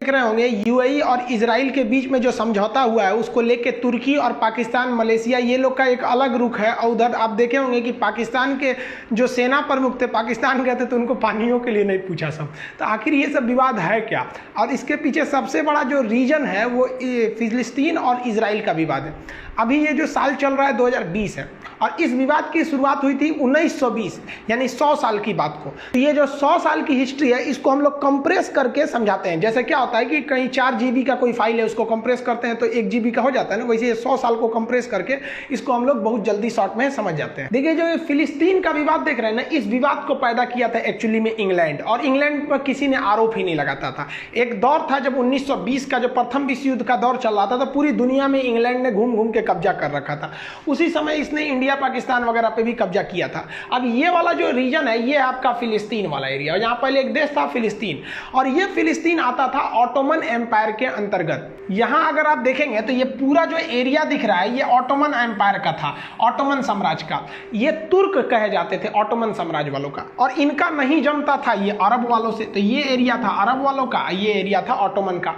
देख रहे होंगे यूएई और इजराइल के बीच में जो समझौता हुआ है उसको लेके तुर्की और पाकिस्तान, मलेशिया ये लोग का एक अलग रुख है। और उधर आप देखे होंगे कि पाकिस्तान के जो सेना प्रमुख थे पाकिस्तान गए थे तो उनको पानियों के लिए नहीं पूछा सब। तो आखिर ये सब विवाद है क्या? और इसके पीछे सबसे बड़ा जो रीजन है वो फिलिस्तीन और इजराइल का विवाद है। अभी ये जो साल चल रहा है 2020 है और इस विवाद की शुरुआत हुई थी 1920 यानी 100 साल की बात को। तो ये जो 100 साल की हिस्ट्री है इसको हम लोग कंप्रेस करके समझाते हैं। जैसे क्या होता है कि कहीं 4 GB का कोई फाइल है उसको कंप्रेस करते हैं तो 1 GB का हो जाता है ना, वैसे 100 साल को कंप्रेस करके इसको हम लोग बहुत जल्दी शॉर्ट में समझ जाते हैं। देखिए जो ये फिलिस्तीन का विवाद देख रहे हैं ना, इस विवाद को पैदा किया था एक्चुअली में इंग्लैंड, और इंग्लैंड पर किसी ने आरोप ही नहीं लगाता था। एक दौर था जब 1920 का जो प्रथम विश्व युद्ध का दौर चल रहा था तो पूरी दुनिया में इंग्लैंड ने घूम घूम के कब्जा कर रखा था। उसी समय इसने इंडिया, पाकिस्तान वगैरह पे भी कब्जा किया था। अब ये वाला जो रीजन है ये आपका फिलिस्तीन वाला एरिया, यहाँ पहले एक देश था फिलिस्तीन, और ये फिलिस्तीन आता था ऑटोमन एम्पायर के अंतर्गत। यहाँ अगर आप देखेंगे तो ये पूरा जो एरिया दिख रहा है ये ऑटोमन एम्पायर का था, ऑटोमन साम्राज्य का। ये तुर्क कहे जाते थे ऑटोमन साम्राज्य वालों का, और इनका नहीं जमता था ये अरब वालों से। तो ये एरिया था अरब वालों का, ये एरिया था ऑटोमन का।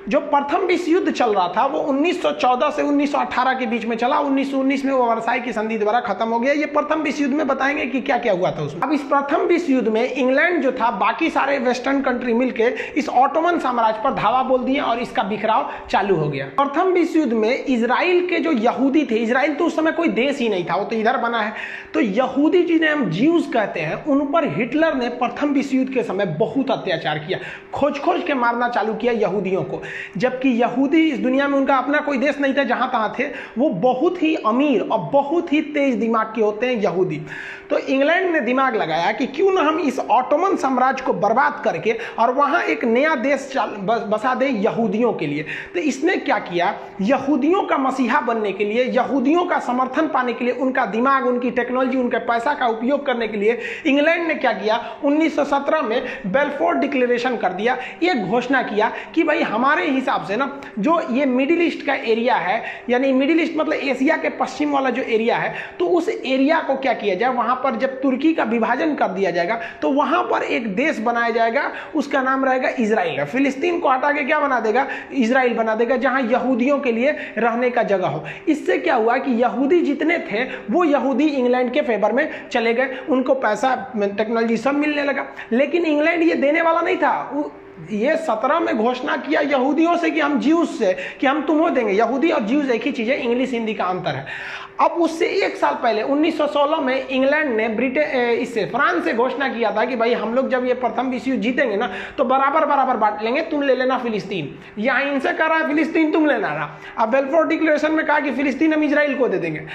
जो प्रथम विश्व युद्ध चल रहा था वो 1914 से 1918 के बीच में चला। 1919 में वो वर्साई की संधि द्वारा खत्म हो गया। ये प्रथम विश्व युद्ध में बताएंगे कि क्या क्या हुआ था उसमें। अब इस प्रथम विश्व युद्ध में इंग्लैंड जो था बाकी सारे वेस्टर्न कंट्री मिलके इस ऑटोमन साम्राज्य पर धावा बोल दिए और इसका बिखराव चालू हो गया। प्रथम विश्व युद्ध में इजराइल के जो यहूदी थे, इजराइल तो उस समय कोई देश ही नहीं था, वो तो इधर बना है, तो यहूदी जिन्हें हम ज्यूज कहते हैं उन पर हिटलर ने प्रथम विश्व युद्ध के समय बहुत अत्याचार किया, खोज खोज के मारना चालू किया यहूदियों को। जबकि यहूदी इस दुनिया में उनका अपना कोई देश नहीं था, जहां तहां थे, वो बहुत ही अमीर और बहुत ही तेज दिमाग के होते हैं यहूदी। तो इंग्लैंड ने दिमाग लगाया कि क्यों ना हम इस ऑटोमन साम्राज्य को बर्बाद करके और वहां एक नया देश बसा दें यहूदियों के लिए। तो इसने क्या किया, यहूदियों का मसीहा बनने के लिए, यहूदियों का समर्थन पाने के लिए, उनका दिमाग, उनकी टेक्नोलॉजी, उनके पैसा का उपयोग करने के लिए इंग्लैंड ने क्या किया, 1917 में बेलफोर्ड डिक्लेरेशन कर दिया। ये घोषणा किया कि भाई हमारे हिसाब से ना जो ये मिडिल ईस्ट का एरिया है, यानी मिडिल ईस्ट मतलब एशिया के पश्चिम वाला जो एरिया है, तो उस एरिया को क्या किया जाए, वहां पर जब तुर्की का विभाजन कर दिया जाएगा तो वहां पर एक देश बनाया जाएगा, उसका नाम रहेगा इजराइल। फिलिस्तीन को हटा के क्या बना देगा, इजराइल बना देगा, जहां यहूदियों के लिए रहने का जगह हो। इससे क्या हुआ कि यहूदी जितने थे वो यहूदी इंग्लैंड के फेवर में चले गए, उनको पैसा, टेक्नोलॉजी सब मिलने लगा। लेकिन इंग्लैंड ये देने वाला नहीं था। ये 17 में घोषणा किया यहूदियों से कि हम ज्यूज से कि हम तुम्हें देंगे। यहूदी और ज्यूज एक ही चीज है, इंग्लिश हिंदी का अंतर है। अब उससे एक साल पहले 1916 में इंग्लैंड ने इससे फ्रांस से घोषणा किया था कि भाई हम लोग जब ये प्रथम विश्व युद्ध जीतेंगे ना तो बराबर बराबर बांट लेंगे, तुम ले लेना फिलिस्तीन। यहाँ इनसे कह रहा है फिलिस्तीन तुम लेना ना। अब बेलफोर्ड डिक्लेरेशन में कहा कि फिलिस्तीन हम इजराइल को दे देंगे।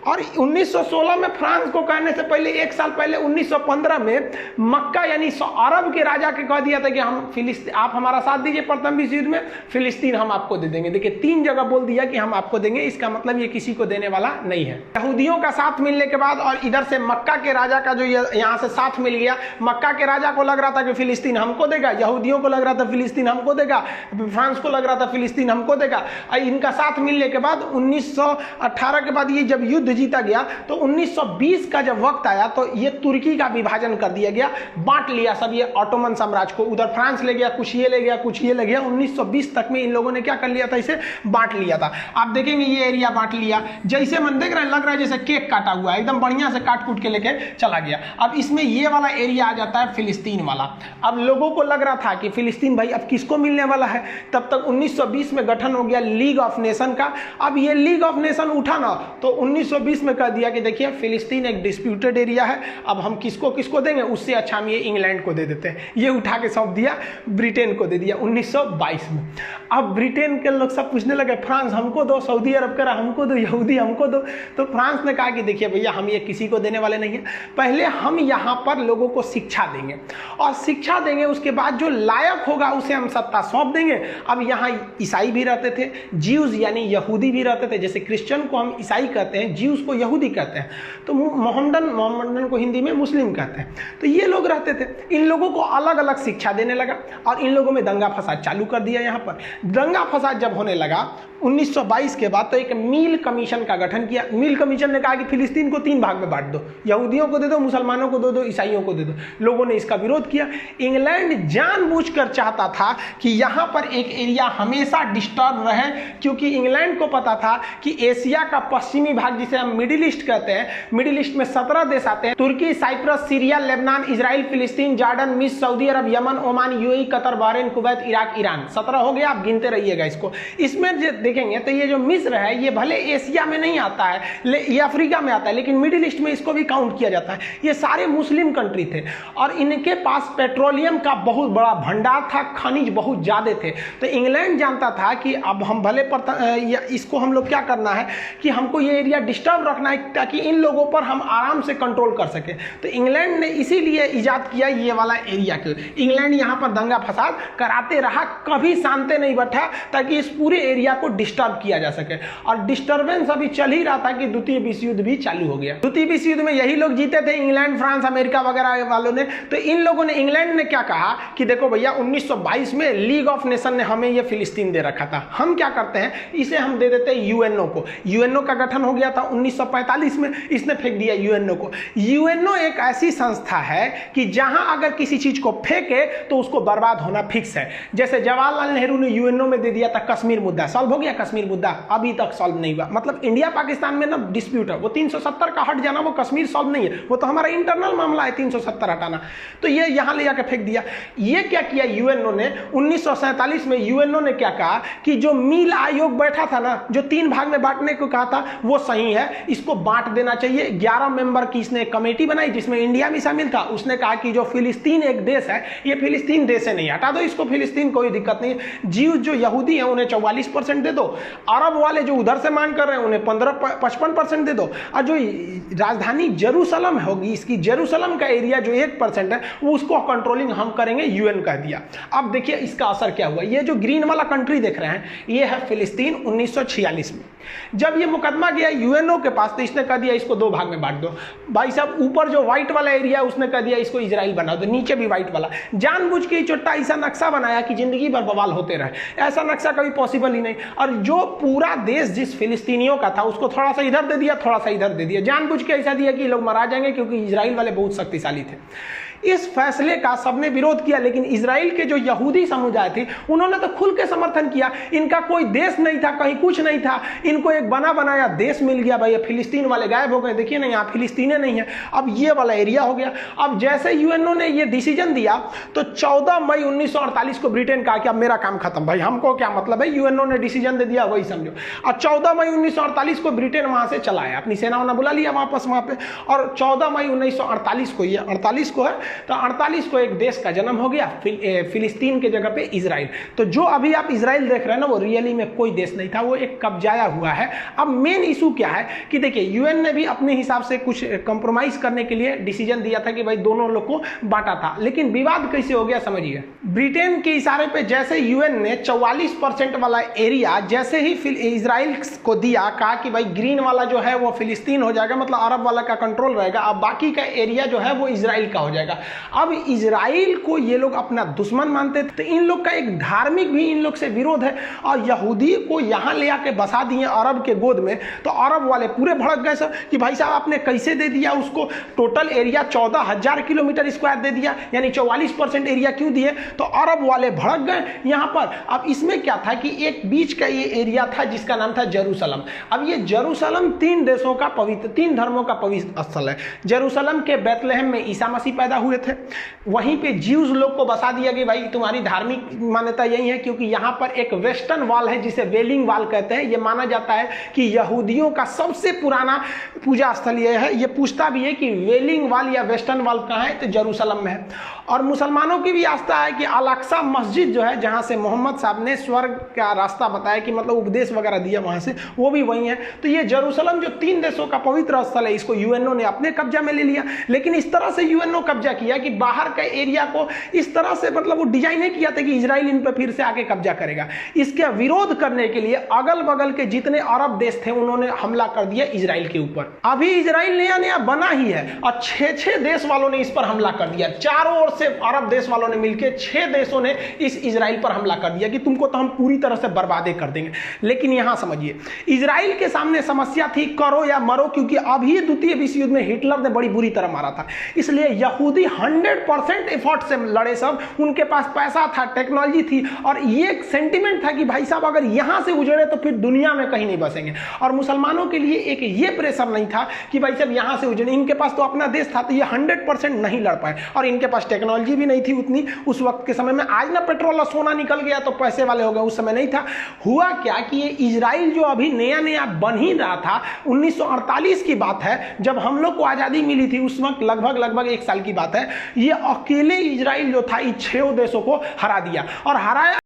और 1916 में फ्रांस को कहने से पहले एक साल पहले 1915 में मक्का यानी अरब के राजा के कह दिया था कि हम फिलिस्तीन, आप हमारा साथ दीजिए प्रथम विश्व युद्ध में, फिलिस्तीन हम आपको दे देंगे। देखिए 3 जगह बोल दिया कि हम आपको देंगे, इसका मतलब ये किसी को देने वाला नहीं है। यहूदियों का साथ मिलने के बाद और इधर से मक्का के राजा का जो यहाँ से साथ मिल गया, मक्का के राजा को लग रहा था कि फिलिस्तीन हमको देगा, यहूदियों को लग रहा था फिलिस्तीन हमको देगा, फ्रांस को लग रहा था फिलिस्तीन हमको देगा। इनका साथ मिलने के बाद 1918 के बाद ये जब युद्ध जीता गया तो 1920 का जब वक्त आया तो ये तुर्की का विभाजन कर दिया गया, बांट लिया सब ये ऑटोमन साम्राज्य को। उधर फ्रांस ले गया, कुछ ये ले गया, कुछ ये ले गया। 1920 तक में इन लोगों ने क्या कर लिया था, इसे बांट लिया था। आप देखेंगे ये एरिया बांट लिया, जैसे मन देख रहे हैं, लग रहा है जैसे केक काटा हुआ है, एकदम बढ़िया से काट कूट के लेके चला गया। अब इसमें ये वाला एरिया आ जाता है फिलिस्तीन वाला। अब लोगों को लग रहा था कि फिलिस्तीन भाई अब किसको मिलने वाला है। तब तक 1920 में गठन हो गया लीग ऑफ नेशन का। अब ये लीग ऑफ नेशन उठा ना तो 1920 में कह दिया कि देखिए फिलिस्तीन एक डिस्प्यूटेड एरिया है, अब हम किसको किसको देंगे, उससे अच्छा हम ये इंग्लैंड को दे देते हैं। ये उठा के सौंप दिया, ब्रिटेन को दे दिया 1922 में। अब ब्रिटेन के लोग सब पूछने लगे फ्रांस हमको दो, सऊदी अरब कह रहा हमको दो, यहूदी हमको दो। तो फ्रांस ने कहा कि देखिए भैया हम ये किसी को देने वाले नहीं है, पहले हम यहाँ पर लोगों को शिक्षा देंगे और शिक्षा देंगे, उसके बाद जो लायक होगा उसे हम सत्ता सौंप देंगे। अब यहाँ ईसाई भी रहते थे, ज्यूज यानी यहूदी भी रहते थे, जैसे क्रिश्चियन को हम ईसाई कहते हैं, ज्यूज को यहूदी कहते हैं, तो मोहम्मदन को हिंदी में मुस्लिम कहते हैं। तो ये लोग रहते थे, इन लोगों को अलग अलग शिक्षा देने लगा और इन लोगों में दंगा फसाद चालू कर दिया। यहाँ पर दंगा फसाद जब होने लगा 1922 के बाद, तो एक मील कमीशन का गठन किया। मील कमीशन ने कहा कि फिलिस्तीन को 3 भाग में बांट दो, यहूदियों को दे दो, मुसलमानों को दे दो, ईसाइयों को दे दो। लोगों ने इसका विरोध किया। इंग्लैंड जानबूझकर चाहता था कि यहाँ पर एक एरिया हमेशा डिस्टर्ब रहे, क्योंकि इंग्लैंड को पता था कि एशिया का पश्चिमी भाग, जिसे हम मिडिल ईस्ट कहते हैं, मिडिल ईस्ट में 17 देश आते हैं, तुर्की, साइप्रस, सीरिया, लेबनान, इजराइल, फिलिस्तीन, जॉर्डन, मिस्र, Saudi Arab, Yemen, Oman, UAE, Qatar, Bahrain, Kuwait, Iraq, Iran. 17 हो गया, आप गिनते रहिएगा इसको। इसमें देखेंगे तो ये जो मिस्र है, ये भले एशिया में नहीं आता है, ये अफ्रीका में आता है, लेकिन मिडिल ईस्ट में इसको भी काउंट किया जाता है। ये सारे मुस्लिम कंट्री थे और इनके पास पेट्रोलियम का बहुत बड़ा भंडार था, खनिज बहुत ज्यादा थे। तो इंग्लैंड जानता था कि अब हम भले इसको हम लोग क्या करना है कि हमको ये एरिया डिस्टर्ब रखना है, ताकि इन लोगों पर हम आराम से कंट्रोल कर सके। तो इंग्लैंड ने इसीलिए इजाद किया ये वाला एरिया के। इंग्लैंड यहाँ पर दंगा फसाद कराते रहा, कभी शांति नहीं बैठा, ताकि इस पूरे एरिया को डिस्टर्ब किया जा सके। और डिस्टर्बेंस अभी चल ही रहा था कि द्वितीय विश्व युद्ध भी चालू हो गया। द्वितीय विश्व युद्ध में यही लोग जीते थे, इंग्लैंड, फ्रांस, अमेरिका वगैरह वालों ने। तो इन लोगों ने, इंग्लैंड ने क्या कहा कि देखो भैया, 1922 में लीग ऑफ नेशन ने हमें ये फिलिस्तीन दे रखा था, हम क्या करते हैं, इसे हम दे देते हैं यूएनओ को। यूएनओ का गठन हो गया था 1945 में, इसने फेंक दिया यूएनओ को। यूएनओ एक ऐसी संस्था है कि जहां अगर किसी चीज को फेंके तो उसको बर्बाद होना फिक्स है। जैसे जवाहरलाल नेहरू ने यूएनओ में दे दिया था कश्मीर मुद्दा, सॉल्व हो गया कश्मीर मुद्दा, अभी तक सॉल्व नहीं हुआ। मतलब इंडिया पाकिस्तान में ना डिस्प्यूट है, वो 370 का हट जाना, वो कश्मीर सॉल्व नहीं है, वो तो हमारा इंटरनल मामला है 370 हटाना। तो ये यहां ले जाकर फेंक दिया। ये क्या किया यूएनओ ने, 1947 में यूएनओ ने क्या कहा कि जो मील आयोग बैठा था ना, जो 3 भाग में बांटने को कहा था, वो सही है, इसको बांट देना चाहिए। 11 मेंबर की इसने कमेटी बनाई, जिसमें इंडिया भी शामिल था। उसने कहा कि जो फिलिस्तीन एक देश है, ये फिलिस्तीन देश से नहीं, हटा दो इसको, फिलिस्तीन कोई दिक्कत नहीं है। जीव जो यहूदी हैं उन्हें 44% दे दो, अरब वाले जो उधर से मांग कर रहे हैं उन्हें 55% दे दो, और जो राजधानी जेरूसलम होगी, इसकी जेरूसलम का एरिया जो 1% है, वो उसको कंट्रोलिंग हम करेंगे, यूएन कह दिया। अब देखिए इसका असर क्या हुआ। ये जो ग्रीन वाला कंट्री देख रहे हैं, ये है फिलिस्तीन। 1946 में जब ये मुकदमा गया यूएनओ के पास, तो इसने कह दिया इसको 2 भाग में बांट दो। भाई साहब, ऊपर जो व्हाइट वाला एरिया उसने कह दिया इसको इजराइल बना दो, नीचे भी व्हाइट वाला। जानबूझ के चोट्टा ऐसा नक्शा बनाया कि जिंदगी भर बवाल होते रहे। ऐसा नक्शा कभी पॉसिबल ही नहीं। और जो पूरा देश जिस फिलिस्तीनियों का था, उसको थोड़ा सा इधर दे दिया, थोड़ा सा इधर दे दिया, जानबूझ के ऐसा दिया कि लोग मरा जाएंगे, क्योंकि इजराइल वाले बहुत शक्तिशाली थे। इस फैसले का सबने विरोध किया, लेकिन इजराइल के जो यहूदी समुदाय थे, उन्होंने तो खुल के समर्थन किया। इनका कोई देश नहीं था, कहीं कुछ नहीं था, इनको एक बना बनाया देश मिल गया। भाई फिलिस्तीन वाले गायब हो गए, देखिए ना यहाँ फिलिस्तीने नहीं है, अब ये वाला एरिया हो गया। अब जैसे यूएनओ ने ये डिसीजन दिया, तो 14 मई 1948 को ब्रिटेन कहा कि अब मेरा काम खत्म, भाई हमको क्या मतलब है, यूएनओ ने डिसीजन दे दिया, वही समझो। और 14 मई 1948 को ब्रिटेन वहां से चला आया, अपनी सेना वहां बुला लिया वापस वहां पे। और 14 मई 1948 को, ये 48 को है, तो 48 को एक देश का जन्म हो गया, फिलिस्तीन के जगह पे इजराइल। तो जो अभी आप इजराइल देख रहे हैं ना, वो रियली में कोई देश नहीं था, वो एक कब्जाया हुआ है। अब मेन इशू क्या है कि देखिए, यूएन ने भी अपने हिसाब से कुछ कंप्रोमाइज करने के लिए डिसीजन दिया था कि भाई दोनों लोग को बांटा था, लेकिन विवाद कैसे हो गया समझिए। ब्रिटेन के इशारे पे जैसे यूएन ने 44% वाला एरिया जैसे ही इजराइल को दिया, कहा कि भाई ग्रीन वाला जो है वो फिलिस्तीन हो जाएगा, मतलब अरब वाला का कंट्रोल रहेगा, अब बाकी का एरिया जो है वो इजराइल का हो जाएगा। अब इजराइल को ये लोग अपना दुश्मन मानते थे, तो इन लोग का एक धार्मिक भी इन लोग से विरोध है, और यहूदी को यहां ले आके बसा दिए अरब के गोद में। तो अरब वाले पूरे भड़क गए सर कि भाई साहब आपने कैसे दे दिया उसको, टोटल एरिया 14,000 किलोमीटर स्क्वायर दे दिया, यानी 44% एरिया क्यों दिए। तो अरब वाले भड़क गए यहां पर। अब इसमें क्या था कि एक बीच का ये एरिया था जिसका नाम था जेरूसलम। अब ये जेरूसलम 3 देशों का पवित्र, 3 धर्मों का पवित्र स्थल है। जेरूसलम के बैतलहम में ईसा मसीह पैदा हुए थे, वहीं पे ज्यूज लोग को बसा दिया कि भाई तुम्हारी धार्मिक मान्यता यही है, क्योंकि यहां पर एक वेस्टर्न वॉल है जिसे वेलिंग वॉल कहते हैं। यह माना जाता है कि यहूदियों का सबसे पुराना पूजा स्थल यह है। यह पूछता भी है कि वेलिंग वॉल या वेस्टर्न वॉल कहां है, तो जेरूसलम में है। और मुसलमानों की भी आस्था है कि अल-अक्सा मस्जिद जो है, जहां से मोहम्मद साहब ने स्वर्ग का रास्ता बताया कि मतलब उपदेश वगैरह दिया वहां से, वो भी वही है। तो ये जेरूसलम जो 3 देशों का पवित्र स्थल है, इसको यूएनओ ने अपने कब्जा में ले लिया। लेकिन इस तरह से यूएनओ कब्जा किया कि बाहर का एरिया को इस तरह से मतलब वो डिजाइन नहीं किया था कि इजराइल इन पर फिर से आके कब्जा करेगा। इसके विरोध करने के लिए अगल बगल के जितने अरब देश थे उन्होंने हमला कर दिया इजराइल के ऊपर। अभी इजराइल नया नया बना ही है और 6 देश वालों ने इस पर हमला कर दिया। चारों ओर से अरब देश वालों ने मिलकर 6 देशों ने इस इजराइल पर हमला कर दिया कि तुमको तो हम पूरी तरह से बर्बादे कर देंगे। लेकिन यहां समझिए, इजराइल के सामने समस्या थी करो या मरो, क्योंकि अभी द्वितीय विश्व युद्ध में हिटलर ने बड़ी बुरी तरह मारा था। इसलिए यहूदी 100% एफर्ट से लड़े सब। उनके पास पैसा था, टेक्नोलॉजी थी और ये सेंटिमेंट था कि भाई साहब अगर यहां से उजड़े तो फिर दुनिया में कहीं नहीं बसेंगे। और मुसलमानों के लिए एक ये प्रेशर नहीं था कि भाई साहब यहां से उजड़े, इनके पास तो अपना देश था, तो ये 100% नहीं लड़ पाए। और इनके पास टेक्नोलॉजी भी नहीं थी उतनी उस वक्त के समय में। आज ना पेट्रोल और सोना निकल गया तो पैसे वाले हो गए, उस समय नहीं था। हुआ क्या कि ये इजराइल जो अभी नया नया बन ही रहा था, 1948 की बात है जब हम लोग को आजादी मिली थी, उस वक्त लगभग 1 साल की बात है। ये अकेले इजराइल जो था इन 6 देशों को हरा दिया। और हराया